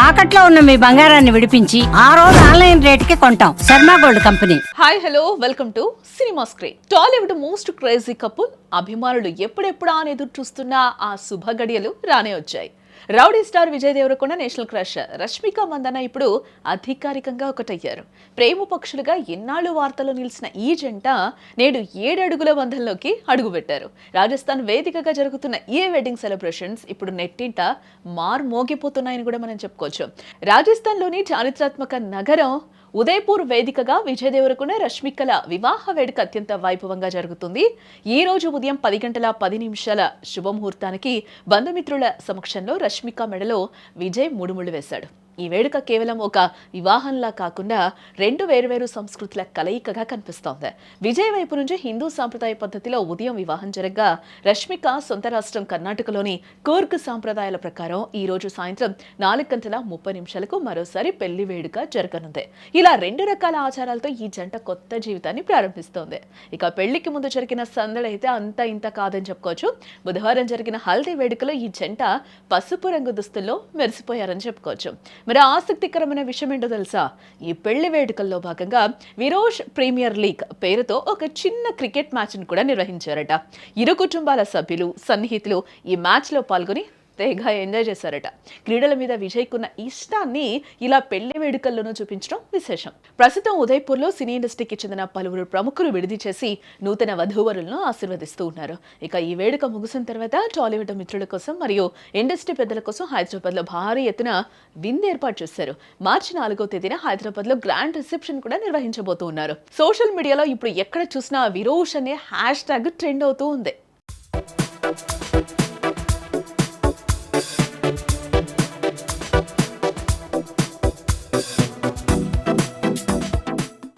తాకట్లో ఉన్న మీ బంగారాన్ని విడిపించి ఆ రోజు ఆన్లైన్ రేటుకి కొంటాం. Sharma gold company. Hi hello welcome to cinema screen. Tollywood most crazy couple అభిమానులు ఎప్పుడెప్పుడా అని ఎదురు చూస్తున్న ఆ శుభ గడియలు రానే వచ్చాయి. Rowdy star Vijay Deverakonda national crush Rashmika Mandanna ఇప్పుడు అధికారికంగా ఒకటయ్యారు. ప్రేమ పక్షులుగా ఎన్నాళ్ళు వార్తల్లో నిలిచిన ఈ జంట నేడు 7 అడుగుల బంధంలోకి అడుగుపెట్టారు. రాజస్థాన్ వేదికగా జరుగుతున్న ఈ వెడ్డింగ్ సెలబ్రేషన్స్ ఇప్పుడు నెట్టింట మోగిపోతున్నాయని కూడా మనం చెప్పుకోవచ్చు. రాజస్థాన్లోని చారిత్రాత్మక నగరం ఉదయపూర్ వేదికగా విజయ్ దేవరకొండ రష్మికల వివాహ వేడుక అత్యంత వైభవంగా జరుగుతుంది. ఈ రోజు ఉదయం 10:10 శుభముహూర్తానికి బంధుమిత్రుల సమక్షంలో రష్మిక మెడలో విజయ్ ముడుముళ్ళు వేశాడు. ఈ వేడుక కేవలం ఒక వివాహంలా కాకుండా 2 వేర్వేరు సంస్కృతుల కలయికగా కనిపిస్తోంది. విజయ్ వైపు నుంచి హిందూ సాంప్రదాయ పద్ధతిలో ఉదయం వివాహం జరగగా, రష్మిక సొంత రాష్ట్రం కర్ణాటకలోని కూర్గ్ సాంప్రదాయాల ప్రకారం ఈ రోజు సాయంత్రం 4:30 మరోసారి పెళ్లి వేడుక జరగనుంది. ఇలా 2 రకాల ఆచారాలతో ఈ జంట కొత్త జీవితాన్ని ప్రారంభిస్తోంది. ఇక పెళ్లికి ముందు జరిగిన సందడి అయితే అంత ఇంత కాదని చెప్పుకోవచ్చు. బుధవారం జరిగిన హల్దీ వేడుకలో ఈ జంట పసుపు రంగు దుస్తుల్లో మెరిసిపోయారని చెప్పుకోవచ్చు. మరి ఆసక్తికరమైన విషయం ఏంటో తెలుసా? ఈ పెళ్లి వేడుకల్లో భాగంగా విరోష్ ప్రీమియర్ లీగ్ పేరుతో ఒక చిన్న క్రికెట్ మ్యాచ్ ను కూడా నిర్వహించారట. ఇరు కుటుంబాల సభ్యులు, సన్నిహితులు ఈ మ్యాచ్ లో పాల్గొని తెగ ఎంజాయ్ చేశారట. క్రీడల మీద విజయ్కున్న ఇష్టాన్ని ఇలా పెళ్లి వేడుకల్లోనూ చూపించడం విశేషం. ప్రస్తుతం ఉదయ్పూర్లో సినీ ఇండస్ట్రీకి చెందిన పలువురు ప్రముఖులు విడిది చేసి నూతన వధూవరులను ఆశీర్వదిస్తూ ఉన్నారు. ఇక ఈ వేడుక ముగిసిన తర్వాత టాలీవుడ్ మిత్రుల కోసం మరియు ఇండస్ట్రీ పెద్దల కోసం హైదరాబాద్ లో భారీ ఎత్తున విందు ఏర్పాటు చేశారు. మార్చి 4వ తేదీన హైదరాబాద్ లో గ్రాండ్ రిసెప్షన్ కూడా నిర్వహించబోతూ ఉన్నారు. సోషల్ మీడియాలో ఇప్పుడు ఎక్కడ చూసినా విరోష్ అనే హ్యాష్ ట్యాగ్ ట్రెండ్ అవుతూ ఉంది.